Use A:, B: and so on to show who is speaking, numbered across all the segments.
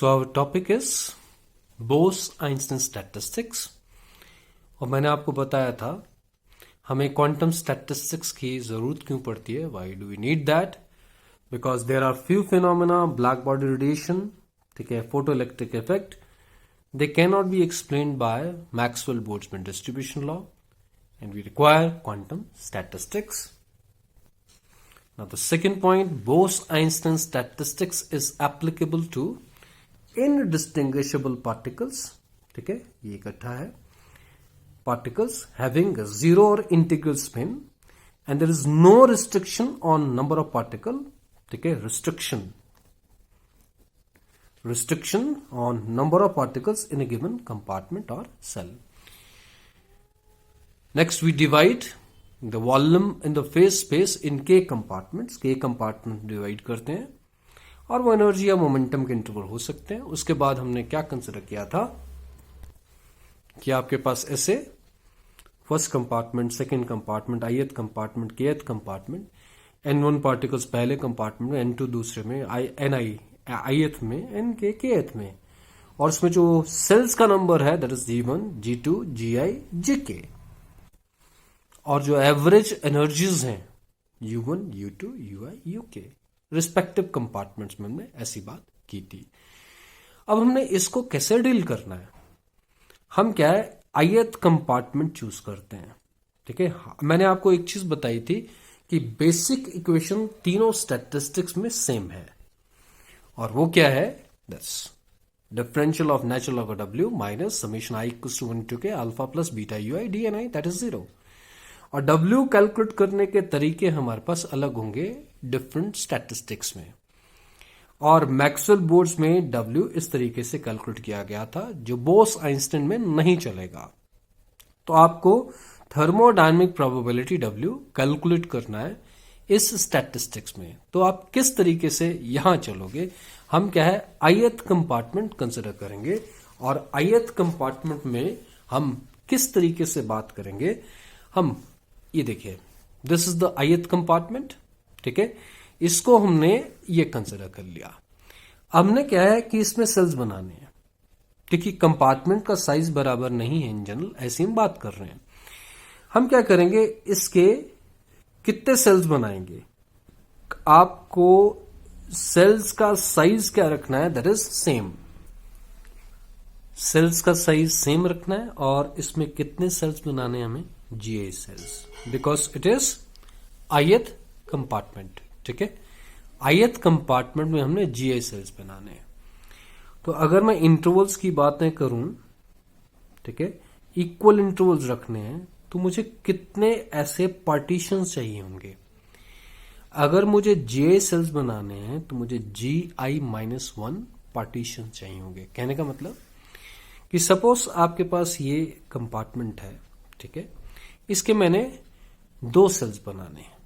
A: So our topic is Bose-Einstein statistics। और मैंने आपको बताया था हमें क्वांटम स्टैटिस्टिक्स की जरूरत क्यों पड़ती है, why do we need that, because there are few phenomena, black body radiation, ठीक है, photo electric effect, they can not be explained by Maxwell Boltzmann distribution law and we require quantum statistics. Now the second point, Bose-Einstein statistics is applicable to indistinguishable particles, ठीक है, ये इकट्ठा है, particles having a zero or integral spin and there is no restriction on number of particle, ठीक है, restriction on number of particles in a given compartment or cell. Next we divide the volume in the phase space in k compartments, k compartment divide करते हैं और वो energy या momentum के interval हो सकते हैं। उसके बाद हमने क्या कंसिडर किया था कि आपके पास ऐसे first compartment, second compartment, ith compartment, kth compartment, n1 particles पहले कंपार्टमेंट में, n2 दूसरे में, ni ith में, nk kth में, और उसमें जो सेल्स का नंबर है that is g1 g2 gi jk, और जो एवरेज एनर्जीज हैं u1 u2 ui uk respective compartments में हमने ऐसी बात की थी। अब हमने इसको कैसे डील करना है, हम क्या है ith कंपार्टमेंट चूज करते हैं, ठीक है। मैंने आपको एक चीज बताई थी कि बेसिक इक्वेशन तीनों स्टैटिस्टिक्स में सेम है, और वो क्या है, this differential of natural log w minus summation i equals to 1 to k alpha plus beta ui dni that is 0। और W कैलकुलेट करने के तरीके हमारे पास अलग होंगे डिफरेंट स्टैटिस्टिक्स में, और मैक्सवेल बोर्ड्स में W इस तरीके से कैलकुलेट किया गया था जो बोस आइंस्टाइन में नहीं चलेगा। तो आपको थर्मोडायनेमिक प्रोबेबिलिटी W कैलकुलेट करना है इस स्टैटिस्टिक्स में। तो आप किस तरीके से यहां चलोगे, हम क्या है ith कंपार्टमेंट कंसिडर करेंगे, और ith कंपार्टमेंट में हम किस तरीके से बात करेंगे, हम ये देखिए this is the ith compartment, ठीक है, इसको हमने ये कंसिडर कर लिया। हमने क्या है कि इसमें सेल्स बनाने हैं, ठीक है, कंपार्टमेंट का साइज बराबर नहीं है इन जनरल, ऐसी हम बात कर रहे हैं। हम क्या करेंगे, इसके कितने सेल्स बनाएंगे, आपको सेल्स का साइज क्या रखना है, दैट इज सेम, सेल्स का साइज सेम रखना है, और इसमें कितने सेल्स बनाने हैं हमें, GI cells, because it is ith compartment, ठीक है, ith कंपार्टमेंट में हमने GI सेल्स बनाने हैं। तो अगर मैं इंटरवल्स की बातें करूं, ठीक है, इक्वल इंटरवल्स रखने हैं, तो मुझे कितने ऐसे पार्टीशन चाहिए होंगे। अगर मुझे GI सेल्स बनाने हैं तो मुझे gi-1 पार्टीशन चाहिए होंगे। कहने का मतलब कि सपोज आपके पास ये कंपार्टमेंट है, ठीक है, इसके मैंने 2 सेल्स बनाने हैं,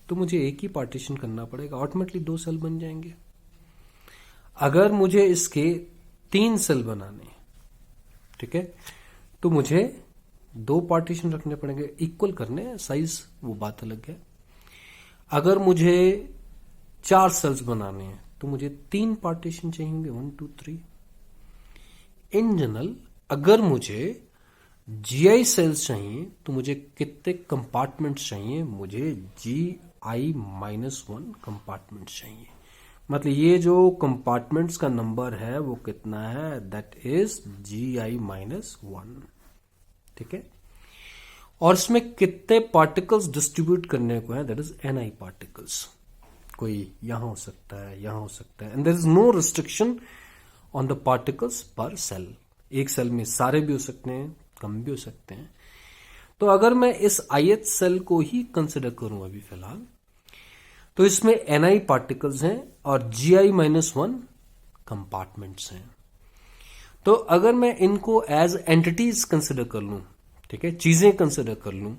A: तो मुझे एक ही पार्टीशन करना पड़ेगा, ऑटोमेटिकली 2 सेल बन जाएंगे। अगर मुझे इसके 3 सेल बनाने हैं, ठीक है, तो मुझे 2 पार्टीशन रखने पड़ेंगे, इक्वल करने हैं साइज, वो बात अलग है। अगर मुझे 4 सेल्स बनाने हैं तो मुझे 3 पार्टीशन चाहिए होंगे, 1 2 3। इन जनरल अगर मुझे GI सेल्स चाहिए तो मुझे कितने कंपार्टमेंट्स चाहिए, मुझे gi-1 कंपार्टमेंट्स चाहिए। मतलब ये जो कंपार्टमेंट्स का नंबर है वो कितना है, दैट इज gi-1, ठीक है, और इसमें कितने पार्टिकल्स डिस्ट्रीब्यूट करने को है, दैट इज ni पार्टिकल्स। कोई यहां हो सकता है, यहां हो सकता है, and there is no restriction on the particles पर सेल। एक सेल में सारे भी हो सकते हैं, कम भी हो सकते हैं। तो अगर मैं इस ith सेल को ही कंसिडर करूं अभी फिलहाल, तो इसमें ni पार्टिकल्स हैं और gi-1 कंपार्टमेंट्स हैं। तो अगर मैं इनको एज एंटिटीज कंसिडर कर लूं, ठीक है, चीजें कंसिडर कर लूं,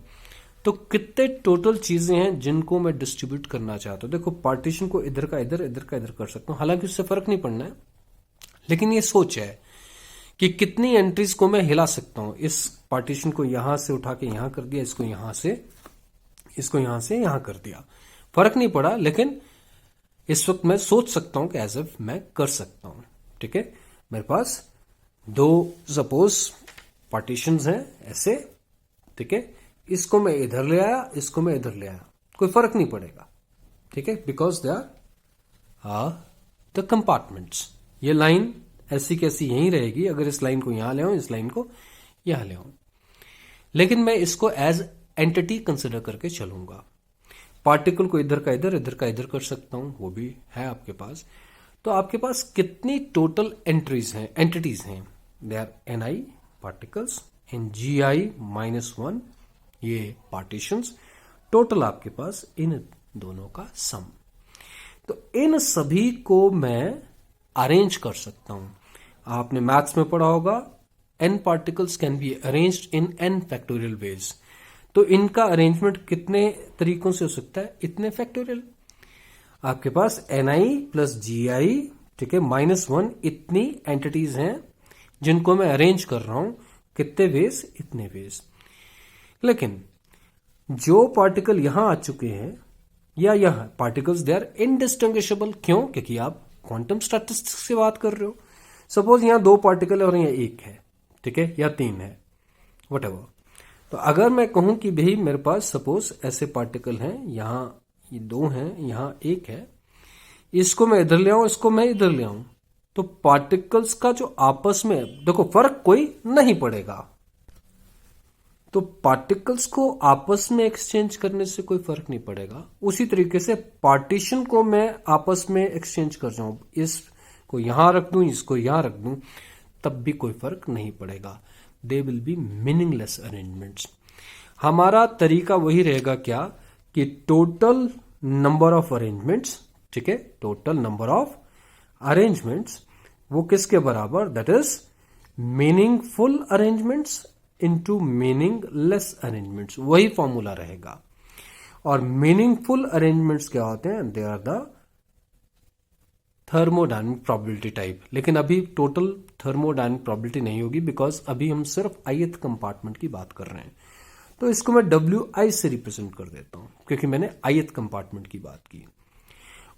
A: तो कितने टोटल चीजें हैं जिनको मैं डिस्ट्रीब्यूट करना चाहता हूं। देखो पार्टीशन को इधर का इधर, इधर का इधर कर सकता हूं, हालांकि उससे फर्क नहीं पड़ना है, लेकिन ये सोच है कि कितनी एंट्रीज को मैं हिला सकता हूं। इस पार्टीशन को यहां से उठा के यहां कर दिया, इसको यहां से यहां कर दिया, फर्क नहीं पड़ा, लेकिन इस वक्त मैं सोच सकता हूं कि एज एफ मैं कर सकता हूं। ठीक है, मेरे पास दो सपोज पार्टीशंस हैं ऐसे, ठीक है, इसको मैं इधर ले आया, इसको मैं इधर ले आया, कोई फर्क नहीं पड़ेगा, ठीक है, because they are the compartments. ये लाइन ऐसी कैसी यहीं रहेगी, अगर इस लाइन को यहां ले आऊं, इस लाइन को यहां ले आऊं, लेकिन मैं इसको एज एंटिटी कंसिडर करके चलूंगा। पार्टिकल को इधर का इधर, इधर का इधर कर सकता हूं, वो भी है आपके पास। तो आपके पास कितनी टोटल एंट्रीज हैं, एंटिटीज हैं? They are Ni particles in Gi-1 ये पार्टीशंस, टोटल आपके पास इन दोनों का सम। तो इन सभी को मैं अरेंज कर सकता हूं। आपने मैथ्स में पढ़ा होगा n particles can be arranged in n factorial veg. तो इनका अरेंजमेंट कितने तरीकों से हो सकता है? इतने फैक्टोरियल। आपके पास Ni प्लस Gi, ठीक है, -1 इतनी एंटिटीज हैं जिनको मैं अरेंज कर रहा हूं। कितने वेज? इतने वेज। लेकिन जो पार्टिकल यहां आ चुके हैं या यहां पार्टिकल्स दे आर इनडिस्टिंग्विशेबल। क्यों? क्योंकि आप क्वांटम स्टैटिस्टिक्स की बात कर रहे हो। सपोज यहां 2 पार्टिकल है और यहां 1 है, ठीक है, या 3 है, व्हाटएवर। तो अगर मैं कहूं कि भाई मेरे पास सपोज ऐसे पार्टिकल हैं, यहां ये 2 हैं, यहां 1 है, इसको मैं इधर ले आऊं, इसको मैं इधर ले आऊं, तो पार्टिकल्स का जो आपस में देखो फर्क कोई नहीं पड़ेगा। तो पार्टिकल्स को आपस में एक्सचेंज करने से कोई फर्क नहीं पड़ेगा। उसी तरीके से पार्टीशन को मैं आपस में एक्सचेंज कर जाऊं, इसको यहां रख दूं, इसको यहां रख दूं, तब भी कोई फर्क नहीं पड़ेगा। दे विल बी मीनिंगलेस अरेंजमेंट्स। हमारा तरीका वही रहेगा क्या कि टोटल नंबर ऑफ अरेंजमेंट्स, ठीक है, टोटल नंबर ऑफ अरेंजमेंट्स वो किसके बराबर? That is meaningful arrangements into meaningless arrangements. वही फॉर्मूला रहेगा। और मीनिंगफुल अरेंजमेंट्स क्या होते हैं? They are the thermodynamic probability type. लेकिन अभी टोटल थर्मोडायनेमिक प्रोबेबिलिटी नहीं होगी, बिकॉज अभी हम सिर्फ ith कंपार्टमेंट की बात कर रहे हैं। तो इसको मैं Wi से रिप्रेजेंट कर देता हूं, क्योंकि मैंने ith कंपार्टमेंट की बात की।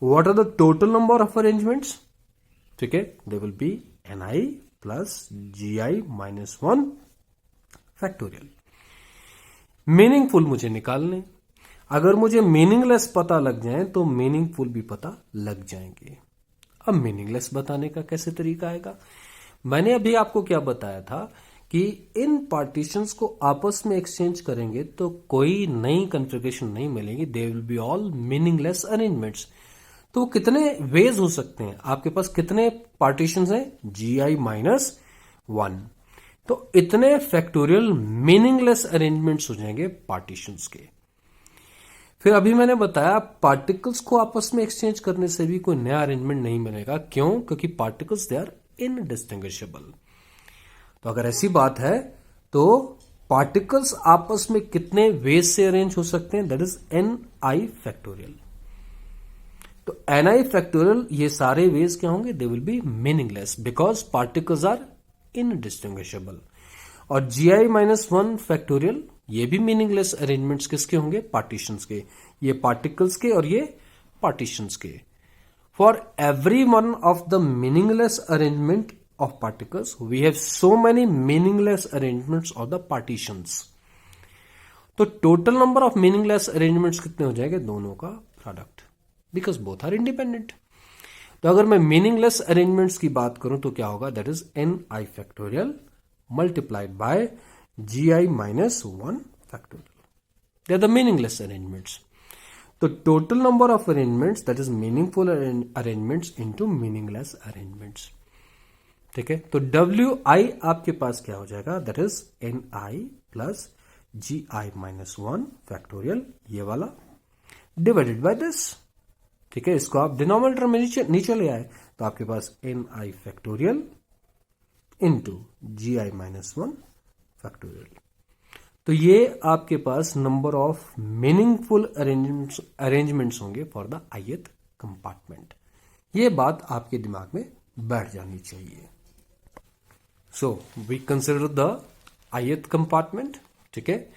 A: What are the total number of arrangements? ठीक है, they will be Ni plus Gi-1 factorial. Meaningful मुझे निकालने, अगर मुझे मीनिंगलेस पता लग जाए तो मीनिंगफुल भी पता लग जाएंगे। अब मीनिंगलेस बताने का कैसे तरीका आएगा? मैंने अभी आपको क्या बताया था कि इन पार्टीशंस को आपस में एक्सचेंज करेंगे तो कोई नई कॉन्फ़िगरेशन नहीं मिलेगी। दे will be all meaningless arrangements. तो कितने वेज हो सकते हैं? आपके पास कितने पार्टीशंस हैं? Gi-1। तो इतने फैक्टोरियल मीनिंगलेस अरेंजमेंट्स हो जाएंगे पार्टीशंस के। फिर अभी मैंने बताया पार्टिकल्स को आपस में एक्सचेंज करने से भी कोई नया अरेंजमेंट नहीं मिलेगा। क्यों? क्योंकि पार्टिकल्स दे आर इनडिस्टिंग्विशेबल। तो अगर ऐसी बात है तो पार्टिकल्स आपस में कितने वेज से अरेंज हो सकते हैं? That is Ni factorial. तो Ni फैक्टोरियल ये सारे वेज क्या होंगे? They will be meaningless because particles are indistinguishable. और Gi-1 फैक्टोरियल ये भी मीनिंगलेस अरेंजमेंट्स किसके होंगे? पार्टीशंस के। ये पार्टिकल्स के और ये पार्टीशंस के। For every one of the meaningless arrangement of particles we have so many meaningless arrangements of the partitions. तो total number of meaningless arrangements कितने हो जाएंगे? दोनों का product, because both are independent. तो अगर मैं मीनिंगलेस अरेंजमेंट्स की बात करूं तो क्या होगा? That is Ni factorial multiplied by Gi-1 factorial. They are the meaningless arrangements. तो total number of arrangements, that is meaningful arrangements into meaningless arrangements. ठीक है, तो Wi आपके पास क्या हो जाएगा? That is Ni plus Gi-1 factorial, ये वाला divided by this. ठीक है, इसको आप डिनोमिनेटर में नीचे ले आए तो आपके पास Ni factorial into Gi-1 factorial. तो ये आपके पास नंबर ऑफ मीनिंगफुल अरेंजमेंट्स होंगे फॉर द ith कंपार्टमेंट। ये बात आपके दिमाग में बैठ जानी चाहिए। So we consider the ith compartment, ठीक है,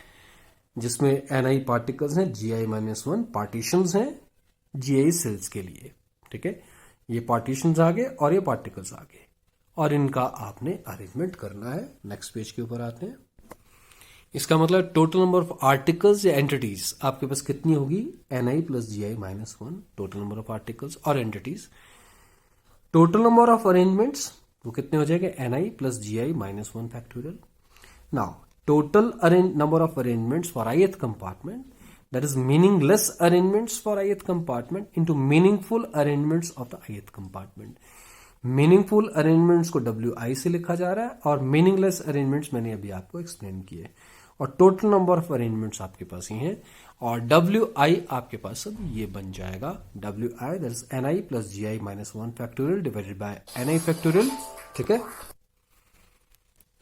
A: जिसमें Ni पार्टिकल्स हैं, Gi-1 पार्टीशंस हैं Gi सेल्स के लिए। ठीक है, ये पार्टीशंस आ गए और ये पार्टिकल्स आ गए। और इनका आपने अरेंजमेंट करना है। नेक्स्ट पेज के ऊपर आते हैं। इसका मतलब टोटल नंबर ऑफ आर्टिकल्स या एंटिटीज आपके पास कितनी होगी, ni plus ji I minus one, total number of articles और entities. Total number of arrangements वो कितने हो जाएंगे, ni plus ji I minus one factorial. Now total number of arrangements for ith compartment, that is meaningless arrangements for ith compartment into meaningful arrangements of the ith compartment. Meaningful arrangements को WI से लिखा जा रहा है और meaningless arrangements मैंने अभी आपको एक्सप्लेन किए। और टोटल नंबर ऑफ अरेंजमेंट्स आपके पास ही हैं और WI आपके पास अब ये बन जाएगा WI that is NI plus GI minus one factorial divided by NI factorial. ठीक है,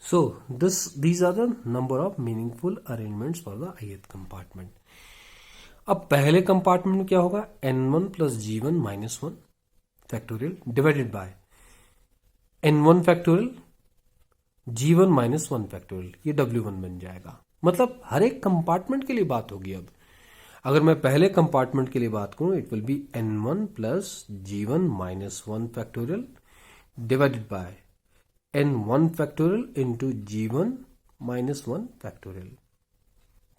A: so these are the number of meaningful arrangements for the ith compartment. अब पहले कंपार्टमेंट में क्या होगा, N1 plus G1 minus one factorial divided by N1 factorial G1 minus one factorial, ये W1 बन जाएगा। मतलब हर एक कंपार्टमेंट के लिए बात होगी। अब अगर मैं पहले कंपार्टमेंट के लिए बात करूं, it will be N1 plus G1 minus one factorial divided by N1 factorial into G1 minus one factorial.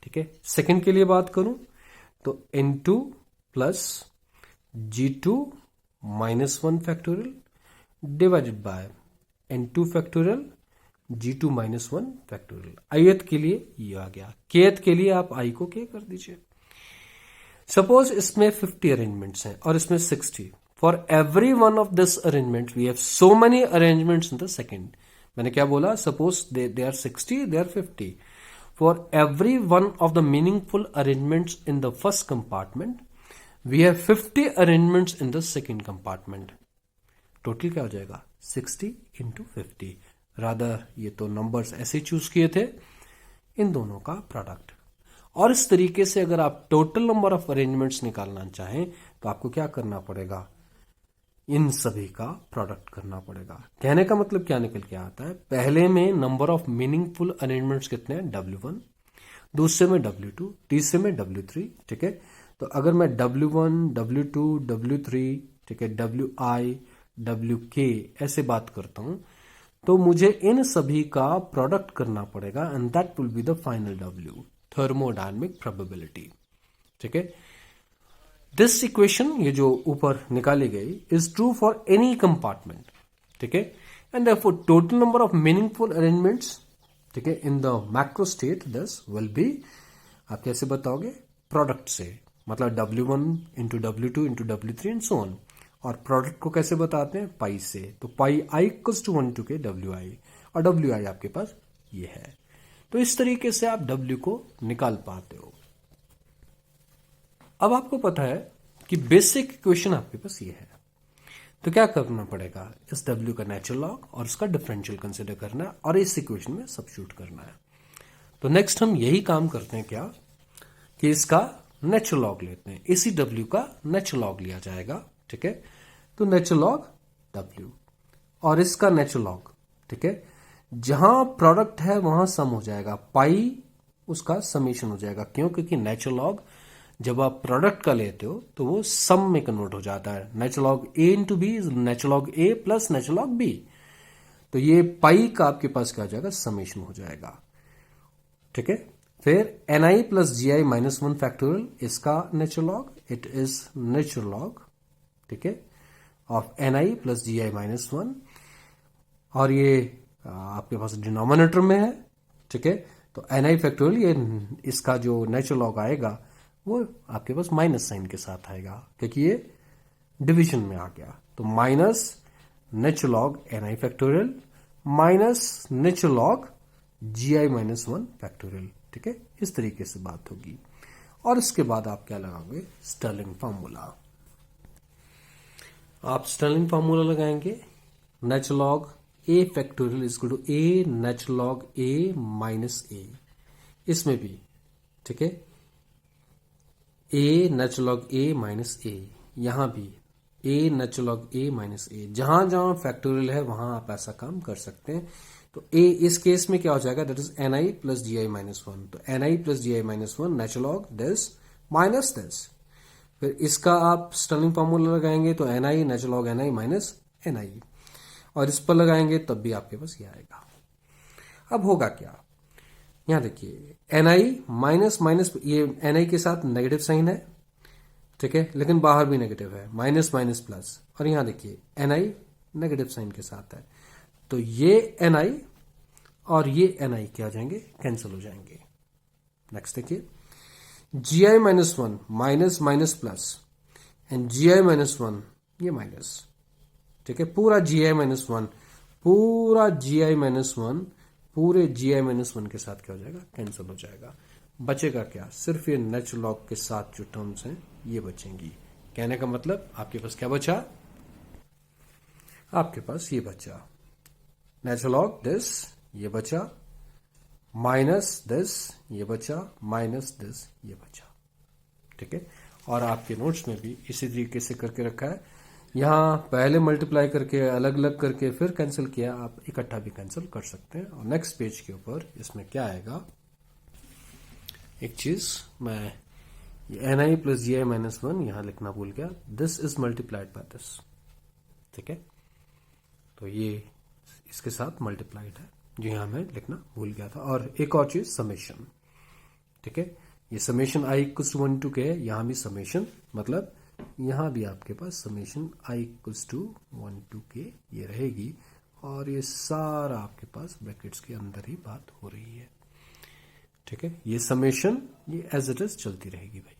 A: ठीक है, सेकेंड के लिए बात करूं तो N2 plus G2 minus one factorial divided bye N2 factorial G2 minus one factorial. ith के लिए ये आ गया, kth के लिए आप I को k कर दीजिए। सपोज इसमें 50 अरेंजमेंट्स हैं और इसमें 60। For every one of this arrangement we have so many arrangements in the second. मैंने क्या बोला, suppose they are 60, they are 50। For every one of the meaningful arrangements in the first compartment we have 50 arrangements in the second compartment. Total क्या हो जाएगा, 60 into 50। Rather ये तो numbers ऐसे choose किए थे, इन दोनों का प्रोडक्ट। और इस तरीके से अगर आप टोटल नंबर ऑफ अरेंजमेंट्स निकालना चाहें तो आपको क्या करना पड़ेगा, इन सभी का प्रोडक्ट करना पड़ेगा। कहने का मतलब क्या निकल के आता है, पहले में नंबर ऑफ मीनिंगफुल अरेंजमेंट्स कितने हैं, W1, दूसरे में W2, तीसरे में W3। ठीक है, तो अगर मैं W1, W2, W3, ठीक है, WI, WK ऐसे बात करता हूं तो मुझे इन सभी का प्रोडक्ट करना पड़ेगा and that will be the final W, thermodynamic probability. ठीक है, दिस इक्वेशन ये जो ऊपर निकाली गई is true for any compartment. ठीक है, and therefore total number of meaningful arrangements, ठीक है, in the macro state this will be, आप कैसे बताओगे, प्रोडक्ट से, मतलब W1 into W2 into W3 and so on. और प्रोडक्ट को कैसे बताते हैं, पाई से, तो पाई I इक्वल्स टू 1 टू के WI, और WI आपके पास ये है। तो इस तरीके से आप W को निकाल पाते हो। अब आपको पता है कि बेसिक इक्वेशन आपके पास ये है, तो क्या करना पड़ेगा, इस W का नेचुरल लॉग और उसका डिफरेंशियल कंसिडर करना है और इस इक्वेशन में सब्स्टिट्यूट करना है। तो नेक्स्ट हम यही काम करते हैं, क्या कि इसका नेचुरल लॉग लेते हैं, इसी W का नेचुरल लॉग लिया जाएगा। ठीक है, तो नेचुरल लॉग W और इसका नेचुरल लॉग, ठीक है, जहां प्रोडक्ट है वहां सम हो जाएगा, पाई उसका समेशन हो जाएगा। क्यों, क्योंकि नेचुरल लॉग जब आप प्रोडक्ट का लेते हो तो वो सम में कन्वर्ट हो जाता है। Natural log A into B is natural log A plus natural log B, तो ये पाई का आपके पास क्या हो जाएगा, समेशन हो जाएगा। ठीक है, फिर NI plus GI minus one factorial, इसका natural log, it is natural log, ठीक है, of NI plus GI minus one, और ये आपके पास डिनोमिनेटर में है। ठीक है, तो NI फैक्टोरियल, ये इसका जो नेचुरल लॉग आएगा वो आपके पास माइनस साइन के साथ आएगा क्योंकि ये डिवीजन में आ गया। तो minus natural log NI factorial minus natural log GI minus one factorial. ठीक है, इस तरीके से बात होगी। और इसके बाद आप क्या लगाओगे, स्टर्लिंग फार्मूला। आप स्टर्लिंग फार्मूला लगाएंगे, natural log A factorial is equal to A natural log A minus A, इसमें भी, ठीक है, A natural log A minus A, यहां भी A natural log A minus A, जहां जहां फैक्टोरियल है वहां आप ऐसा काम कर सकते हैं। तो A इस केस में क्या हो जाएगा, that is NI plus GI minus one, तो NI plus GI minus one natural log this minus this. फिर इसका आप स्टर्लिंग फार्मूला लगाएंगे तो NI natural log NI minus NI, और इस पर लगाएंगे तब भी आपके पास ये आएगा। अब होगा क्या, यहां देखिए एनआई माइनस माइनस, ये एनआई के साथ नेगेटिव साइन है, ठीक है, लेकिन बाहर भी नेगेटिव है, माइनस माइनस प्लस, और यहां देखिए एनआई नेगेटिव साइन के साथ है, तो ये एनआई और ये एनआई क्या हो जाएंगे, कैंसिल हो जाएंगे। नेक्स्ट देखिए G minus one minus minus plus and G minus one ये माइनस, ठीक है, पूरा जी माइनस वन, पूरा जी माइनस वन, पूरे जी माइनस वन के साथ क्या हो जाएगा, कैंसिल हो जाएगा। बचेगा क्या, सिर्फ ये नेचुरल लॉग के साथ जो टर्म्स हैं ये बचेंगी। कहने का मतलब आपके पास क्या बचा, आपके पास ये बचा नेचुरल लॉग दिस, ये बचा माइनस दिस, ये बचा माइनस दिस, ये बचा, ठीक है। और आपके नोट्स में भी इसी तरीके से करके रखा है, यहां पहले मल्टीप्लाई करके अलग अलग करके फिर कैंसिल किया, आप इकट्ठा भी कैंसिल कर सकते हैं। और नेक्स्ट पेज के ऊपर इसमें क्या आएगा, एक चीज मैं एन आई प्लस जी आई माइनस वन यहां लिखना भूल गया, this is multiplied by this, ठीक है, तो ये इसके साथ मल्टीप्लाइड है जो यहां मैं लिखना भूल गया था। और एक और चीज समेशन, ठीक है, ये summation I equals to 1 to K है, यहां भी समेशन, मतलब यहां भी आपके पास summation I equals to 1 to K ये रहेगी, और ये सारा आपके पास ब्रैकेट्स के अंदर ही बात हो रही है, ठीक है। ये समेशन ये एज इट इज चलती रहेगी भाई,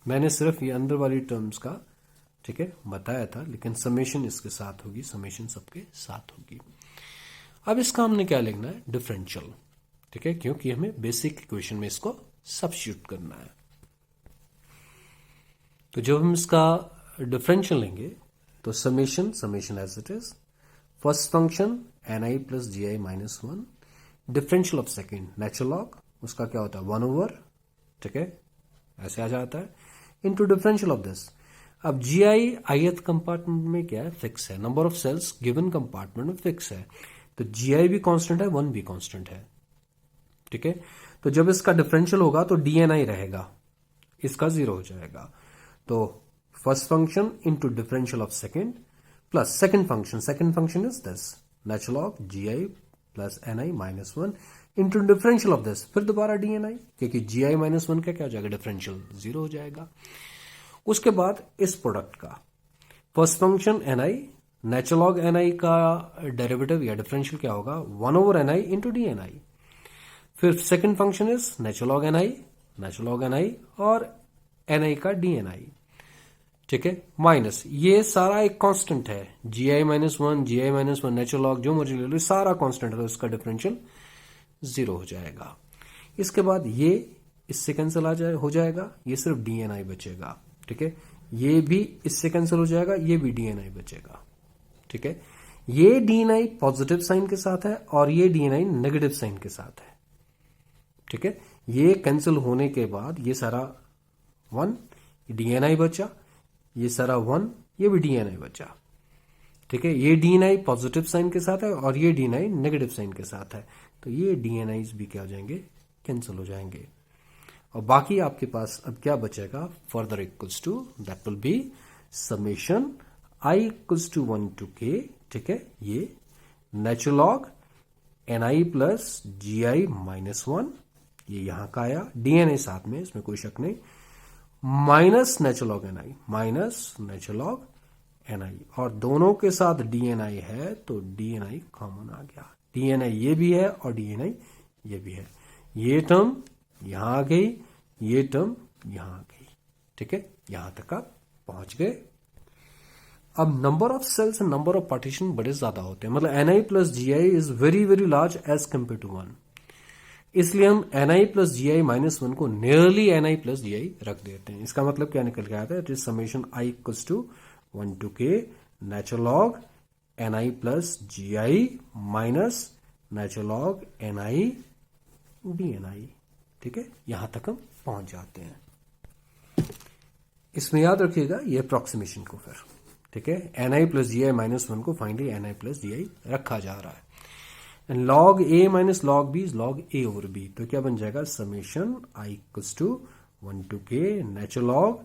A: मैंने सिर्फ ये अंदर वाली टर्म्स का, ठीक है, बताया था, लेकिन समेशन इसके साथ होगी, समेशन सबके साथ होगी। अब इसका हमने क्या लिखना है, डिफरेंशियल, ठीक है, क्योंकि हमें बेसिक इक्वेशन में इसको सब्स्टिट्यूट करना है। तो जब हम इसका डिफरेंशियल लेंगे तो summation, summation as it is, first function N I plus ji I minus one, differential of second natural log, उसका क्या होता है 1 ओवर, ठीक है, ऐसे आ जाता है, इनटू डिफरेंशियल ऑफ दिस। अब जी आई ith कंपार्टमेंट में क्या है, फिक्स है, number of cells given compartment में फिक्स है, तो जी आई भी कांस्टेंट है, 1 भी कांस्टेंट है, ठीक है। तो जब इसका डिफरेंशियल होगा तो डीएनआई रहेगा, इसका 0 हो जाएगा। तो first function into differential of second plus second function is this natural log G I plus N I minus one into differential of this, फिर दोबारा डीएनआई, क्योंकि जी आई माइनस वन का क्या हो जाएगा, डिफरेंशियल 0 हो जाएगा। उसके बाद इस प्रोडक्ट का first function N I, natural log N I का डेरिवेटिव या डिफरेंशियल क्या होगा, 1 over N I into D N I, फिर second function is natural log N I और एन आई का डी एन आई, ठीक है, माइनस ये सारा एक कांस्टेंट है, जी आई माइनस वन, जी आई माइनस वन, नेचुरल लॉग जो मर्जी ले लो, सारा कांस्टेंट है, तो इसका डिफरेंशियल 0 हो जाएगा। इसके बाद ये इससे कैंसिल हो जाएगा, ये सिर्फ डी एन आई बचेगा, ठीक है, ये भी इससे कैंसिल हो जाएगा, ये भी डी एन आई बचेगा, ठीक है। ये डी एन आई पॉजिटिव साइन के साथ है और ये डी एन आई नेगेटिव साइन के साथ है, ठीक है। ये कैंसिल होने के बाद ये सारा 1 डी एन आई बचा, ये सारा 1 ये भी डी एन आई बचा, ठीक है। ये डी एन आई पॉजिटिव साइन के साथ है और ये डी एन आई नेगेटिव साइन के साथ है, तो ये डी एन आईज भी क्या हो जाएंगे, कैंसिल हो जाएंगे। और बाकी आपके पास अब क्या बचेगा, further equals to, that will be summation I equals to 1 to K, ठीक है, ये नेचुरल लॉग एन आई प्लस जी आई माइनस वन, ये यहां का आया, डीएनए साथ में, इसमें कोई शक नहीं, minus natural log N I, minus natural log N I, और दोनों के साथ डीएनआई है तो डीएनआई कॉमन आ गया, डीएनआई ये भी है और डीएनआई ये भी है, ये टर्म यहां आ गई, ये टर्म यहां आ गई, ठीक है, यहां तक आप पहुंच गए। अब number of cells and number of partition बड़े ज्यादा होते हैं, मतलब n I plus ji i is very very large as compare to 1, इसलिए हम एन आई प्लस जी आई माइनस वन को nearly n I plus ji i रख देते हैं। इसका मतलब क्या निकल के आता है, it is summation I equals to 1 to K natural log N I plus ji I minus natural log N I D N I, ठीक है, यहां तक हम पहुंच जाते हैं। इसमें याद रखिएगा ये अप्रोक्सीमेशन को फिर, ठीक है, एन आई प्लस जी आई माइनस वन को finally N I plus ji I रखा जा रहा है, and log A minus log B is log A over B, तो क्या बन जाएगा, summation I equals to 1 to K natural log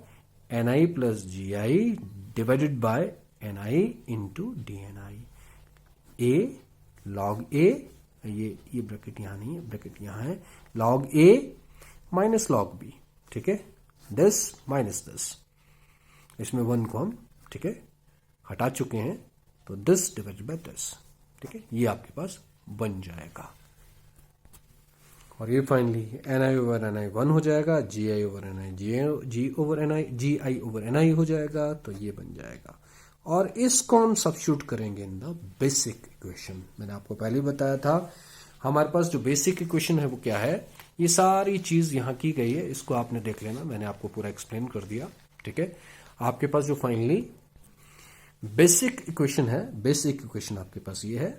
A: N I plus ji I divided by N I into D N I, A log A, ये bracket यहां नहीं है, bracket यहां है, log A minus log B, ठीक है, this minus this, इसमें 1 को हम, ठीक है, हटा चुके हैं, तो दिस डिवाइडेड बाय दिस, ठीक है, ये आपके पास बन जाएगा। और ये finally N over N I 1 हो जाएगा, G I over N I G over N I G I over N I हो जाएगा, तो ये बन जाएगा। और इसको हम सब्स्टिट्यूट करेंगे इन द बेसिक इक्वेशन। मैंने आपको पहले ही बताया था हमारे पास जो बेसिक इक्वेशन है वो क्या है, ये सारी चीज यहां की गई है, इसको आपने देख लेना, मैंने आपको पूरा एक्सप्लेन कर दिया, ठीक है। आपके पास जो फाइनली बेसिक इक्वेशन है, बेसिक इक्वेशन आपके पास ये है,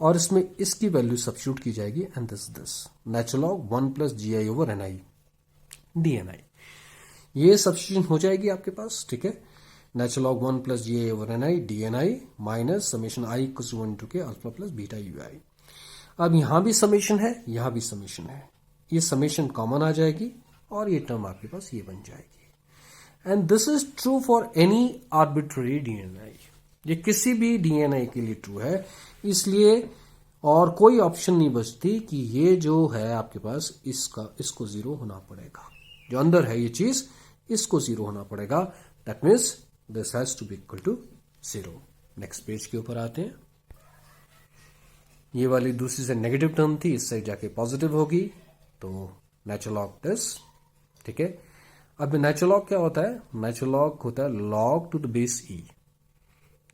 A: और इसमें इसकी वैल्यू सब्स्टिट्यूट की जाएगी, and this natural log 1 plus ji I over N I D N I, ये सब्स्टिट्यूशन हो जाएगी आपके पास, ठीक है। Natural log 1 plus ji I over N I D N I minus summation I equals to 1 to K alpha plus beta U I. अब यहां भी समेशन है, यहां भी समेशन है, ये समेशन कॉमन आ जाएगी और ये टर्म आपके पास ये बन जाएगी। And this is true for any arbitrary DNI, ये किसी भी डीएनआई के लिए ट्रू है, इसलिए और कोई ऑप्शन नहीं बचती कि ये जो है आपके पास इसको 0 होना पड़ेगा, जो अंदर है ये चीज इसको 0 होना पड़ेगा, that means this has to be equal to 0। Next page के ऊपर आते हैं। ये वाली दूसरी से नेगेटिव टर्म थी, इस साइड जाके पॉजिटिव होगी, तो नेचुरल लॉग दिस, ठीक है। अब नेचुरल लॉग क्या होता है, नेचुरल लॉग होता है log to the base E,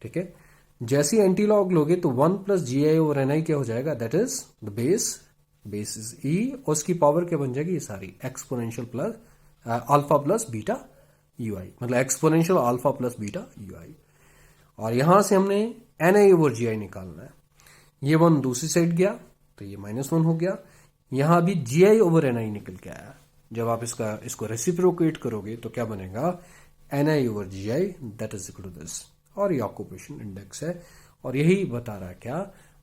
A: ठीक है। जैसे एंटी लॉग लोगे तो 1 plus ji I over N I क्या हो जाएगा, that is the base is E, और उसकी पावर क्या बन जाएगी, ये सारी exponential plus alpha plus beta U I, मतलब exponential alpha plus beta U I. और यहां से हमने एन आई ओवर जी आई निकालना है, ये 1 दूसरी साइड गया तो ये -1 हो गया, यहां भी जी आई ओवर एन आई निकल के आया, जब आप इसको रेसिप्रोकेट करोगे तो क्या बनेगा, n i over g i that is equal to this, और ये ऑक्यूपेशन इंडेक्स है, और यही बता रहा है क्या,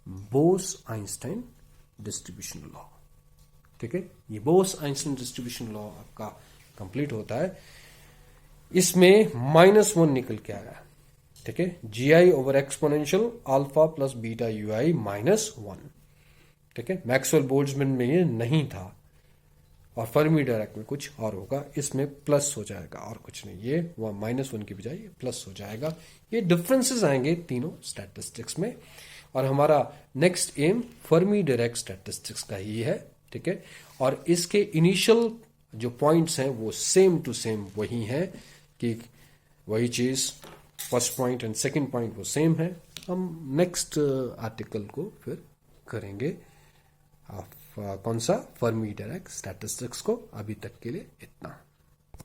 A: बोस आइंस्टाइन डिस्ट्रीब्यूशन लॉ, ठीक है। ये बोस आइंस्टाइन डिस्ट्रीब्यूशन लॉ आपका कंप्लीट होता है, इसमें -1 निकल के आया, ठीक है, G I over exponential alpha plus beta U I -1, ठीक है। मैक्सवेल बोल्ट्जमैन में ये नहीं था, और फर्मी डायरेक्ट में कुछ और होगा, इसमें प्लस हो जाएगा और कुछ नहीं, ये -1 की बजाय प्लस हो जाएगा। ये डिफरेंसेस आएंगे तीनों स्टैटिस्टिक्स में, और हमारा next m Fermi Dirac statistics का ही है, ठीक है। और इसके इनिशियल जो पॉइंट्स हैं वो सेम टू सेम वही हैं, कि वही चीज first point and second point वो सेम है। हम नेक्स्ट आर्टिकल को फिर करेंगे कौन सा, फर्मी डायरेक्ट स्टैटिस्टिक्स को। अभी तक के लिए इतना।